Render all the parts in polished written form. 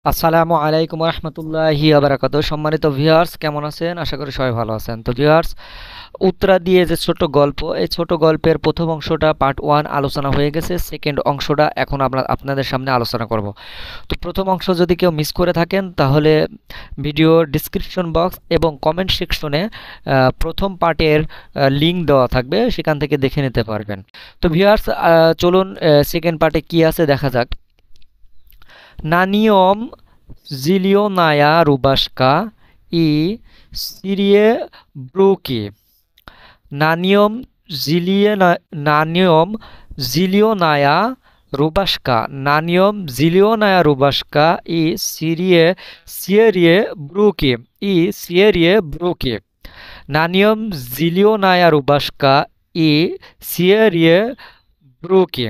আসসালামু আলাইকুম রহমতুল্লাহি আবরাকাতুহু। সম্মানিত ভিউয়ার্স, কেমন আছেন? আশা করি সবাই ভালো আছেন। তো ভিউয়ার্স, উত্তরা দিয়ে যে ছোট গল্প, এই ছোট গল্পের প্রথম অংশটা পার্ট 1 আলোচনা হয়ে গেছে। সেকেন্ড অংশটা এখন আমরা আপনাদের সামনে আলোচনা করব। তো প্রথম অংশ যদি কেউ মিস করে থাকেন তাহলে ভিডিও ডিসক্রিপশন বক্স এবং কমেন্ট সেকশনে প্রথম পার্টের লিংক দেওয়া থাকবে, সেখান থেকে দেখে নিতে পারবেন। তো ভিউয়ার্স, চলুন সেকেন্ড পার্টে কি আছে দেখা যাক। Naniom zilionaya rubashka i Syrie bruki. Naniom zilionaya rubashka. Naniom zilionaya rubashka i Syrie bruki. I Syrie bruki. Naniom zilionaya rubashka i Syrie bruki.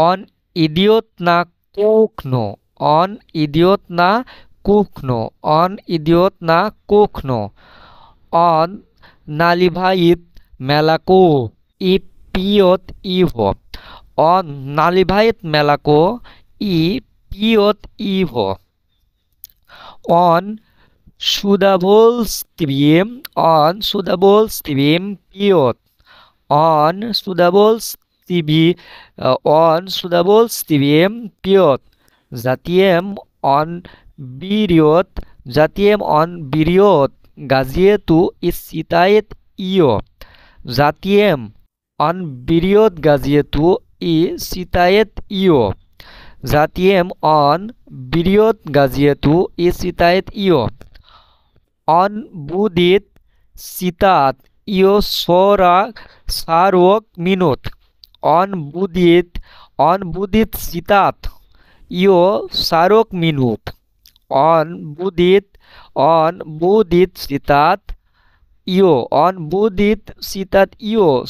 On idiot na kuchno, on idiot na kuchno, on idiot na kuchno, on nalibhait melako I piot ivo, on nalibhait melako I piot ivo, on sudabol stivim piot, on sudabol stivim piot, zatiem on biriot gazietu isitayet io, zatiem on biriot gazietu isitayet io, zatiem on biriot gazietu isitayet io, on budit sitat io sarok minut, on budit sitat io sarok minut, on budit sitat io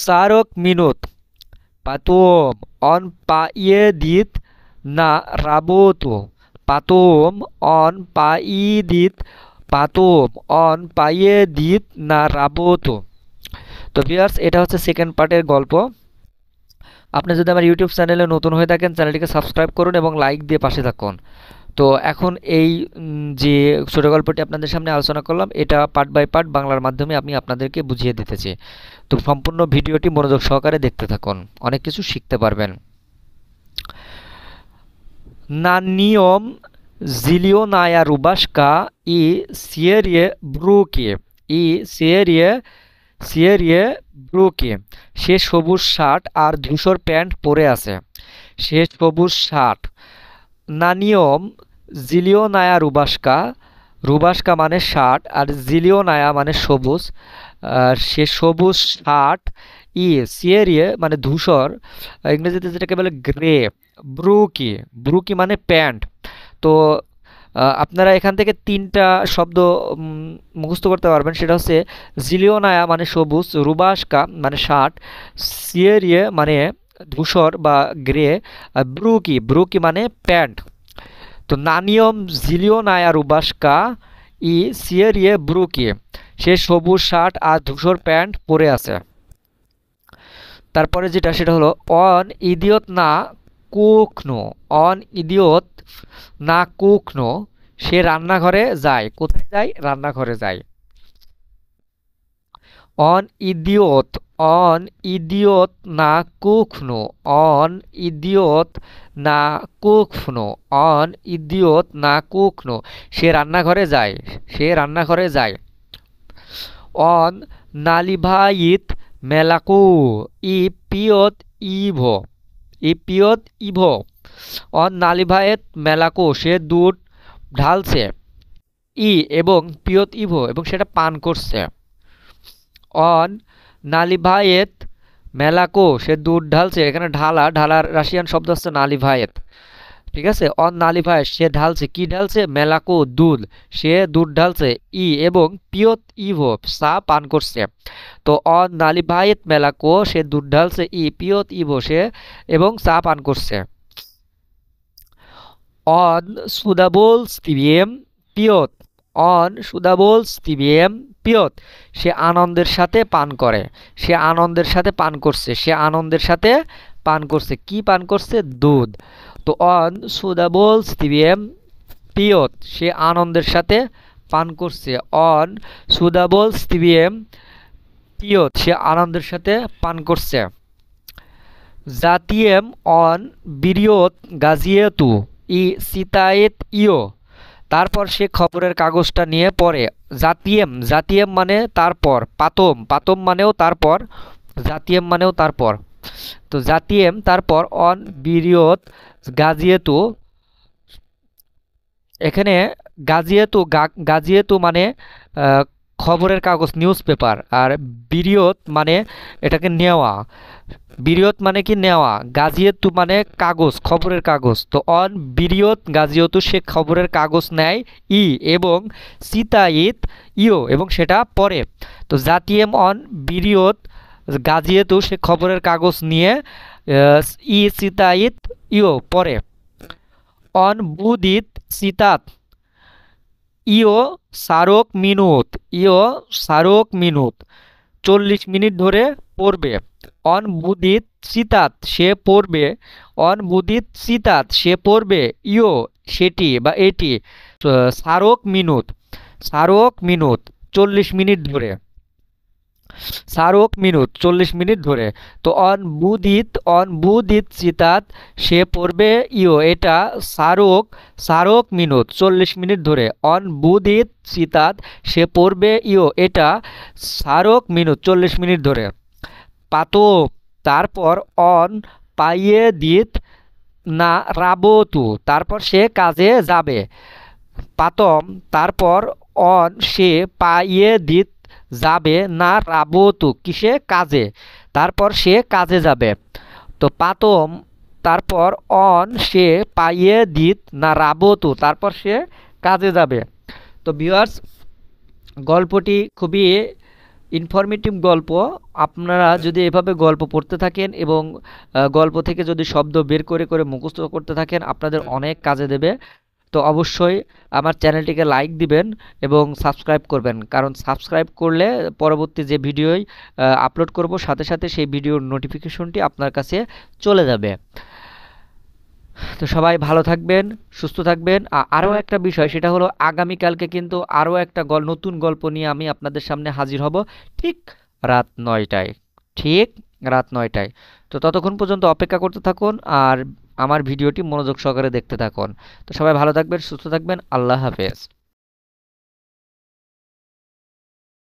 sarok minut, patom on paedit na rabotu, patom on paedit na rabotu। তো viewers, এটা হচ্ছে second পার্টের গল্প। আপনি যদি আমার YouTube চ্যানেলে নতুন হয়ে থাকেন, চ্যানেলটিকে সাবস্ক্রাইব করুন এবং লাইক দিয়ে পাশে থাকুন। তো এখন এই যে ছোট গল্পটি আপনাদের সামনে আলোচনা করলাম, এটা পার্ট বাই পার্ট বাংলার মাধ্যমে আমি আপনাদেরকে বুঝিয়ে দিতেছি। তো সম্পূর্ণ ভিডিওটি মনোযোগ সহকারে দেখতে থাকুন, অনেক কিছু শিখতে পারবেন। Naniom zilionaya rubashka i Syrie Brook. সে সবুজ শার্ট আর ধূসর প্যান্ট পরে আছে। সে সবুজ শার্ট। নানিয়ম জিলিওনায়া রুবাস্কা, রুবাস্কা মানে শার্ট আর জিলিওনায়া মানে সবুজ। সে সবুজ শার্ট সিয়েরিয়ে মানে ধূসর, ইংরেজিতে যেটাকে বলে গ্রে। ব্রুকি, ব্রুকি মানে প্যান্ট। তো আপনারা এখান থেকে তিনটা শব্দ মুখস্থ করতে পারবেন। সেটা হচ্ছে জিলিওনায়া মানে সবুজ, রুবাস্কা মানে শার্ট, সিয়েরিয়ে মানে ধূসর বা গ্রে, ব্রুকি, ব্রুকি মানে প্যান্ট। তো নানিয়ম জিলিওনায়া রুবাস্কা ই সিয়েরিয়ে ব্রুকি। সে সবুজ শার্ট আর ধূসর প্যান্ট পরে আছে। তারপরে যেটা সেটা হলো অন ইদিয়ত না কুকনো, অন ইদিয়ত না কুকনো, সে রান্নাঘরে যায়। কোথায় যায়? রান্নাঘরে যায়। অন ইদিয়ত, অন ইদিয়ত না কুকনো, অন ইদিয়ত না কুকনো, অন ইদিয়ত না কুকনো, সে রান্নাঘরে যায়, সে রান্নাঘরে যায়। অন নালিভাইত মেলাকু ই পিয়ত ইভো, ই পিয়ত ইভো, অন নালিভায়েত মেলাকো, সে দুধ ঢালছে। ই এবং পিয়ত ইভো এবং সেটা পান করছে। অন নালিভায়েত মেলাকো, সে দুধ ঢালছে। এখানে ঢালা, ঢালার রাশিয়ান শব্দ হচ্ছে নালিভায়েত। ঠিক আছে, অন নালিভায়েত সে ঢালছে। কি ঢালছে? মেলাকো দুধ, সে দুধ ঢালছে। ই এবং পিয়ত ইভো চা পান করছে। তো অন নালিভায়েত মেলাকো, সে দুধ ঢালছে। ই পিয়ত ইভো, সে এবং চা পান করছে। অন সুদাবোল স্টিভিয়েম পিয়ত, অন সুদাবোল স্টিভিয়েম পিয়ত, সে আনন্দের সাথে পান করে। সে আনন্দের সাথে পান করছে, সে আনন্দের সাথে পান করছে। কি পান করছে? দুধ। তো অন সুদাবলস্তিবিয়েম পিয়ত, সে আনন্দের সাথে পান করছে। অন সুদাবলস্তিবিয়েম পিয়ত, সে আনন্দের সাথে পান করছে। জাতিয়েম অন বিরিয়ত গাজিয়েতু ই সিতায়েত ইয়, তারপর সে খবরের কাগজটা নিয়ে পড়ে। জাতিয়েম, জাতিয়েম মানে তারপর, পাতম, পাতম মানেও তারপর, জাতিয়েম মানেও তারপর। তো জাতিয়েম তারপর অন বিরিয়ত গাজিয়েতু, এখানে গাজিয়েতু, গাজিয়েতু মানে খবরের কাগজ, নিউজ পেপার। আর বিরিয়ত মানে এটাকে নেওয়া, বিরিয়ত মানে কি নেওয়া, গাজিয়েতু মানে কাগজ, খবরের কাগজ। তো অন বিরিয়ত গাজিয়েতু, সে খবরের কাগজ নেয়। ই এবং সিতাইত ইও, এবং সেটা পড়ে। তো জাতিয়েম অন বিরিয়ত গাজিয়েতু, সে খবরের কাগজ নিয়ে ই সিতাইত ইও পড়ে। অন বুদিত সিতাত ইও সারক মিনুত, ইও সারক মিনুত, 40 মিনিট ধরে পড়বে। অন বুদিত সিতাত, সে পড়বে। অন বুদিত সিতাত, সে পড়বে। ইও, সেটি বা এটি। সারক মিনুত, সারক মিনুত, 40 মিনিট ধরে। সারক মিনুত, 40 মিনিট ধরে। তো অন বুদিত সিতাত, সে পড়বে। ইও, এটা। সারক, সারক মিনুত, 40 মিনিট ধরে। অন বুদিত সিতাত, সে পড়বে। ইও, এটা। সারক মিনুত, 40 মিনিট ধরে। পাতক, তারপর অন পাইয়ে দিত না রাবতু, তারপর সে কাজে যাবে। পাতম, তারপর অন সে পাইয়ে দিত যাবে না রাবতু, কিসে, কাজে, তারপর সে কাজে যাবে। তো পাতম তারপর অন সে পাইয়ে দিত না রাবতু, তারপর সে কাজে যাবে। তো ভিউয়ার্স, গল্পটি খুবই ইনফরমেটিভ গল্প। আপনারা যদি এভাবে গল্প পড়তে থাকেন এবং গল্প থেকে যদি শব্দ বের করে করে মুখস্থ করতে থাকেন, আপনাদের অনেক কাজে দেবে। তো অবশ্যই আমার চ্যানেলটিকে লাইক দিবেন এবং সাবস্ক্রাইব করবেন, কারণ সাবস্ক্রাইব করলে পরবর্তী যে ভিডিওই আপলোড করব সাথে সাথে সেই ভিডিওর নোটিফিকেশনটি আপনার কাছে চলে যাবে। তো সবাই ভালো থাকবেন, সুস্থ থাকবেন। আরও একটা বিষয়, সেটা হলো আগামীকালকে কিন্তু আরও একটা নতুন গল্প নিয়ে আমি আপনাদের সামনে হাজির হব, ঠিক রাত 9টায়, ঠিক রাত 9টায়। তো ততক্ষণ পর্যন্ত অপেক্ষা করতে থাকুন আর আমার ভিডিওটি মনোযোগ সহকারে দেখতে থাকুন। তো সবাই ভালো থাকবেন, সুস্থ থাকবেন। আল্লাহ হাফেজ।